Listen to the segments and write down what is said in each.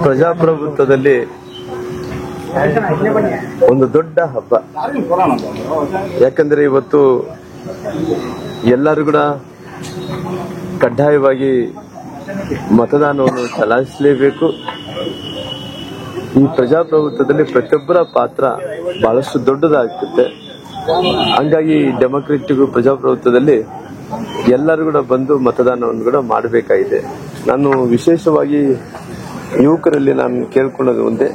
ಪ್ರಜಾಪ್ರಭುತ್ವದಲ್ಲಿ ಒಂದು ದೊಡ್ಡ ಹಬ್ಬ. ಯಾಕಂದ್ರೆ ಇವತ್ತು ಎಲ್ಲರೂ ಕೂಡ ಕಡ್ಡಾಯವಾಗಿ ಮತದಾನವನ್ನು ಚಲಾಯಿಸಲೇಬೇಕು. ಈ ಪ್ರಜಾಪ್ರಭುತ್ವದಲ್ಲಿ ಪ್ರತಿಯೊಬ್ಬರ ಪಾತ್ರ ಬಹಳಷ್ಟು ದೊಡ್ಡದಾಗುತ್ತೆ. ಹಂಗಾಗಿ ಡೆಮೊಕ್ರೆಟಿಕ್ ಪ್ರಜಾಪ್ರಭುತ್ವದಲ್ಲಿ ಎಲ್ಲರೂ ಕೂಡ ಬಂದು ಮತದಾನವನ್ನು ಕೂಡ ಮಾಡಬೇಕಾಗಿದೆ. ನಾನು ವಿಶೇಷವಾಗಿ ಯುವಕರಲ್ಲಿ ನಾನು ಕೇಳ್ಕೊಳ್ಳೋದು ಒಂದೇ,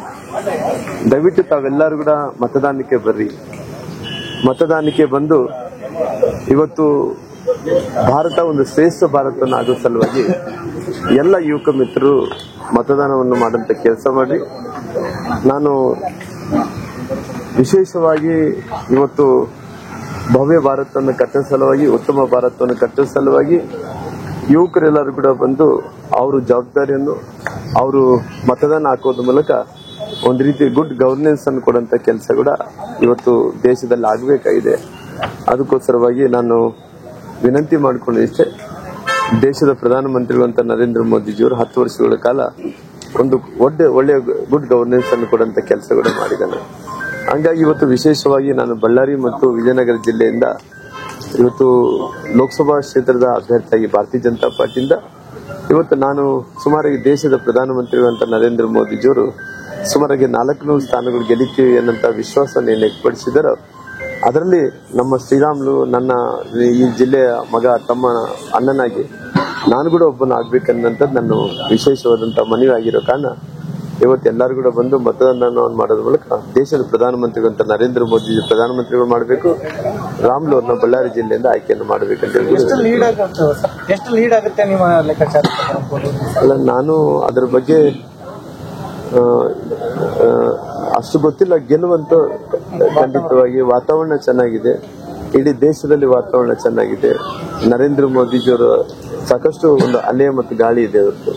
ದಯವಿಟ್ಟು ತಾವೆಲ್ಲರೂ ಕೂಡ ಮತದಾನಕ್ಕೆ ಬರ್ರಿ. ಮತದಾನಕ್ಕೆ ಬಂದು ಇವತ್ತು ಭಾರತ ಒಂದು ಶ್ರೇಷ್ಠ ಭಾರತವನ್ನು ಆಗೋ ಸಲುವಾಗಿ ಎಲ್ಲ ಯುವಕ ಮಿತ್ರರು ಮತದಾನವನ್ನು ಮಾಡುವಂತ ಕೆಲಸ ಮಾಡಿ. ನಾನು ವಿಶೇಷವಾಗಿ ಇವತ್ತು ಭವ್ಯ ಭಾರತವನ್ನು ಕಟ್ಟುವ ಸಲುವಾಗಿ, ಉತ್ತಮ ಭಾರತವನ್ನು ಕಟ್ಟುವ ಸಲುವಾಗಿ ಯುವಕರೆಲ್ಲರೂ ಕೂಡ ಬಂದು ಅವರು ಜವಾಬ್ದಾರಿಯನ್ನು ಅವರು ಮತದಾನ ಹಾಕೋದ್ರ ಮೂಲಕ ಒಂದು ರೀತಿ ಗುಡ್ ಗವರ್ನೆನ್ಸ್ ಅನ್ನು ಕೊಡುವಂತ ಕೆಲಸ ಕೂಡ ಇವತ್ತು ದೇಶದಲ್ಲಿ ಆಗಬೇಕಾಗಿದೆ. ಅದಕ್ಕೋಸ್ಕರವಾಗಿ ನಾನು ವಿನಂತಿ ಮಾಡಿಕೊಂಡಿಷ್ಟೇ, ದೇಶದ ಪ್ರಧಾನಮಂತ್ರಿಗಳಂತ ನರೇಂದ್ರ ಮೋದಿಜಿಯವರು 10 ವರ್ಷಗಳ ಕಾಲ ಒಂದು ಒಳ್ಳೆಯ ಗುಡ್ ಗವರ್ನೆನ್ಸ್ ಅನ್ನು ಕೊಡುವಂತ ಕೆಲಸ ಕೂಡ ಮಾಡಿದ್ದಾನೆ. ಹಂಗಾಗಿ ಇವತ್ತು ವಿಶೇಷವಾಗಿ ನಾನು ಬಳ್ಳಾರಿ ಮತ್ತು ವಿಜಯನಗರ ಜಿಲ್ಲೆಯಿಂದ ಇವತ್ತು ಲೋಕಸಭಾ ಕ್ಷೇತ್ರದ ಅಭ್ಯರ್ಥಿಯಾಗಿ ಭಾರತೀಯ ಜನತಾ ಪಾರ್ಟಿಯಿಂದ ಇವತ್ತು ನಾನು ಸುಮಾರಾಗಿ ದೇಶದ ಪ್ರಧಾನಮಂತ್ರಿಗಳಂತ ನರೇಂದ್ರ ಮೋದಿಜಿಯವರು ಸುಮಾರಾಗಿ 400 ಸ್ಥಾನಗಳು ಗೆಲ್ಲಿತೀವಿ ಅನ್ನೋಂಥ ವಿಶ್ವಾಸವನ್ನು ಏನು ವ್ಯಕ್ತಪಡಿಸಿದಾರೋ, ಅದರಲ್ಲಿ ನಮ್ಮ ಶ್ರೀರಾಮ್ಲು ನನ್ನ ಈ ಜಿಲ್ಲೆಯ ಮಗ, ತಮ್ಮ, ಅಣ್ಣನಾಗಿ ನಾನು ಕೂಡ ಒಬ್ಬನ ಆಗ್ಬೇಕನ್ನಂಥದ್ದು ನನ್ನ ವಿಶೇಷವಾದಂಥ ಮನವಿ ಆಗಿರೋ ಕಾರಣ ಇವತ್ತು ಎಲ್ಲರೂ ಕೂಡ ಬಂದು ಮತದಾನವನ್ನು ಮಾಡೋದ್ರ ಮೂಲಕ ದೇಶದ ಪ್ರಧಾನಮಂತ್ರಿಗಳಂತ ನರೇಂದ್ರ ಮೋದಿ ಪ್ರಧಾನಮಂತ್ರಿಗಳು ಮಾಡಬೇಕು, ರಾಮ್ಲು ಅವ್ರನ್ನ ಬಳ್ಳಾರಿ ಜಿಲ್ಲೆಯಿಂದ ಆಯ್ಕೆಯನ್ನು ಮಾಡಬೇಕಂತ ಅಲ್ಲ, ನಾನು ಅದರ ಬಗ್ಗೆ ಅಷ್ಟು ಗೊತ್ತಿಲ್ಲ. ಗೆಲ್ಲುವಂತ ಖಂಡಿತವಾಗಿ ವಾತಾವರಣ ಚೆನ್ನಾಗಿದೆ, ಇಡೀ ದೇಶದಲ್ಲಿ ವಾತಾವರಣ ಚೆನ್ನಾಗಿದೆ. ನರೇಂದ್ರ ಮೋದಿಜಿಯವರ ಸಾಕಷ್ಟು ಒಂದು ಅಲೆ ಮತ್ತು ಗಾಳಿ ಇದೆ. ಇವತ್ತು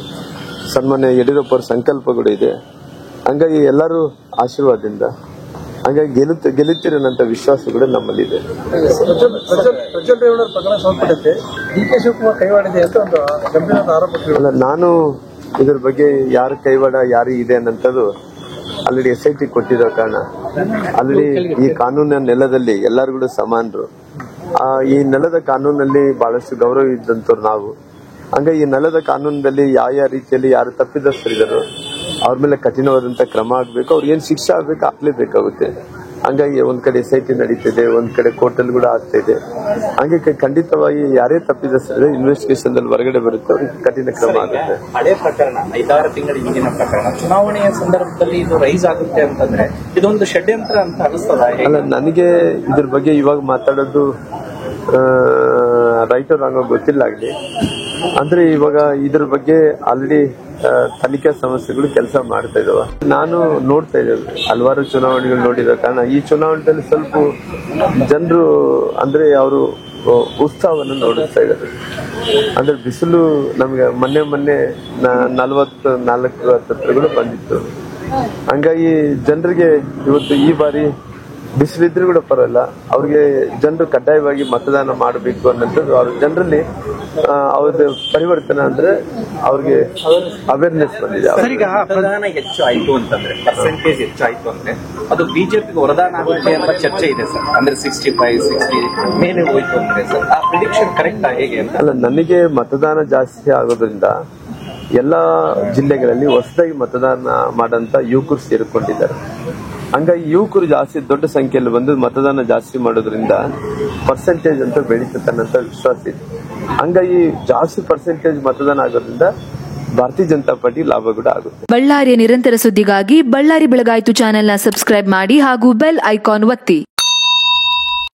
ಸನ್ಮಾನ್ಯ ಯಡಿಯೂರಪ್ಪ ಅವರ ಸಂಕಲ್ಪಗಳು ಇದೆ. ಹಂಗಾಗಿ ಎಲ್ಲರೂ ಆಶೀರ್ವಾದದಿಂದ ಹಂಗಾಗಿ ಗೆಲ್ಲುತ್ತೀರನ್ನಂತ ವಿಶ್ವಾಸ ಕೂಡ ನಮ್ಮಲ್ಲಿದೆ. ಅಲ್ಲ, ನಾನು ಇದ್ರ ಬಗ್ಗೆ ಯಾರ ಕೈವಾಡ ಯಾರು ಇದೆ ಅನ್ನೋದು ಆಲ್ರೆಡಿ SIT ಕೊಟ್ಟಿರೋ ಕಾರಣ ಆಲ್ರೆಡಿ ಈ ಕಾನೂನಿನ ನೆಲದಲ್ಲಿ ಎಲ್ಲರೂ ಕೂಡ ಸಮಾನರು. ಈ ನೆಲದ ಕಾನೂನಲ್ಲಿ ಬಹಳಷ್ಟು ಗೌರವ ಇದ್ದಂತವ್ರು ನಾವು. ಹಂಗಾಗಿ ಈ ನೆಲದ ಕಾನೂನಿನಲ್ಲಿ ಯಾವ ರೀತಿಯಲ್ಲಿ ಯಾರು ತಪ್ಪಿದಸ್ಥರಿದ್ದಾರೋ ಅವ್ರ ಮೇಲೆ ಕಠಿಣವಾದಂತ ಕ್ರಮ ಆಗ್ಬೇಕು, ಅವ್ರಿಗೆ ಏನ್ ಶಿಕ್ಷೆ ಆಗ್ಬೇಕು ಆಗ್ಲೇಬೇಕಾಗುತ್ತೆ. ಹಂಗಾಗಿ ಒಂದ್ ಕಡೆ SIT ನಡೀತಿದೆ, ಒಂದ್ ಕಡೆ ಕೋರ್ಟಲ್ಲಿ ಕೂಡ ಆಗ್ತಾ ಇದೆ. ಹಂಗೆ ಖಂಡಿತವಾಗಿ ಯಾರೇ ತಪ್ಪಿದಸ್ಥರಿದ್ರೆ ಇನ್ವೆಸ್ಟಿಗೇಷನ್ ದಲ್ಲಿ ಹೊರಗಡೆ ಬರುತ್ತೆ, ಅವ್ರಿಗೆ ಕಠಿಣ ಕ್ರಮ ಆಗುತ್ತೆ. ಹಳೆ ಪ್ರಕರಣ 5-6 ತಿಂಗಳ ಹಿಂದಿನ ಪ್ರಕರಣ ಚುನಾವಣೆಯ ಸಂದರ್ಭದಲ್ಲಿ ಇದು ರೈಸ್ ಆಗುತ್ತೆ ಅಂತಂದ್ರೆ ಇದೊಂದು ಷಡ್ಯಂತ್ರ ಅಂತ ಅನಿಸ್ತದ? ಅಲ್ಲ, ನನಗೆ ಇದ್ರ ಬಗ್ಗೆ ಇವಾಗ ಮಾತಾಡೋದು ರೈಟ್ ರಾಂಗ್ ಗೊತ್ತಿಲ್ಲ ಆಗಲಿ. ಅಂದ್ರೆ ಇವಾಗ ಇದ್ರ ಬಗ್ಗೆ ಆಲ್ರೆಡಿ ತನಿಖಾ ಸಂಸ್ಥೆಗಳು ಕೆಲಸ ಮಾಡ್ತಾ ಇದಾವ. ನಾನು ನೋಡ್ತಾ ಇದ್ದೇವೆ ಹಲವಾರು ಚುನಾವಣೆಗಳು ನೋಡಿದ ಕಾರಣ ಈ ಚುನಾವಣೆಯಲ್ಲಿ ಸ್ವಲ್ಪ ಜನರು ಅಂದ್ರೆ ಅವರು ಉತ್ಸಾಹವನ್ನು ನೋಡಿಸ್ತಾ ಇದ್ದಾರೆ. ಅಂದ್ರೆ ಬಿಸಿಲು ನಮ್ಗೆ ಮೊನ್ನೆ 44 ಹತ್ತತ್ರಗಳು ಬಂದಿತ್ತು. ಹಂಗಾಗಿ ಜನರಿಗೆ ಇವತ್ತು ಈ ಬಾರಿ ಬಿಸಿಲಿದ್ರು ಕೂಡ ಪರವಾಗಿಲ್ಲ, ಅವ್ರಿಗೆ ಜನರು ಕಡ್ಡಾಯವಾಗಿ ಮತದಾನ ಮಾಡಬೇಕು ಅನ್ನೋದು ಅವ್ರ ಜನರಲ್ಲಿ ಅವ್ರದ್ದು ಪರಿವರ್ತನೆ ಅಂದ್ರೆ ಅವ್ರಿಗೆ ಅವೇರ್ನೆಸ್ ಬಂದಿದೆ. ಈಗ ಮತದಾನ ಹೆಚ್ಚು ಆಯ್ತು ಅಂತಂದ್ರೆ, ಪರ್ಸೆಂಟೇಜ್ ಹೆಚ್ಚಾಯ್ತು ಅಂದ್ರೆ ಅದು ಬಿಜೆಪಿಗೆ ವರದಾನ ಆಗುತ್ತೆ ಎಂಬ ಚರ್ಚೆ ಇದೆ ಸರ್. ಅಂದ್ರೆ 65-60 ಮೇಲೆ ಹೋಯ್ತು ಅಂದ್ರೆ ಸರ್, ಆ ಪ್ರಿಡಿಕ್ಷನ್ ಕರೆಕ್ಟಾ ಹೇಗೆ ಅಂತ? ಅಲ್ಲ, ನನಗೆ ಮತದಾನ ಜಾಸ್ತಿ ಆಗೋದ್ರಿಂದ ಎಲ್ಲಾ ಜಿಲ್ಲೆಗಳಲ್ಲಿ ಹೊಸದಾಗಿ ಮತದಾನ ಮಾಡಂತ ಯುವಕರು ಸೇರಿಕೊಂಡಿದ್ದಾರೆ. ಹಂಗಾಗಿ ಯುವಕರು ಜಾಸ್ತಿ ದೊಡ್ಡ ಸಂಖ್ಯೆಯಲ್ಲಿ ಬಂದು ಮತದಾನ ಜಾಸ್ತಿ ಮಾಡೋದ್ರಿಂದ ಪರ್ಸೆಂಟೇಜ್ ಅಂತ ಬೆಳೀತದೆ ಅನ್ನೋ ವಿಶ್ವಾಸ ಇದೆ. ಹಂಗಾಗಿ ಜಾಸ್ತಿ ಪರ್ಸೆಂಟೇಜ್ ಮತದಾನ ಆಗೋದ್ರಿಂದ ಭಾರತೀಯ ಜನತಾ ಪಾರ್ಟಿ ಲಾಭ ಕೂಡ ಆಗುತ್ತೆ. ಬಳ್ಳಾರಿಯ ನಿರಂತರ ಸುದ್ದಿಗಾಗಿ ಬಳ್ಳಾರಿ ಬೆಳಗಾಯಿತು ಚಾನೆಲ್ನ ಸಬ್ಸ್ಕ್ರೈಬ್ ಮಾಡಿ ಹಾಗೂ ಬೆಲ್ ಐಕಾನ್ ಒತ್ತಿ.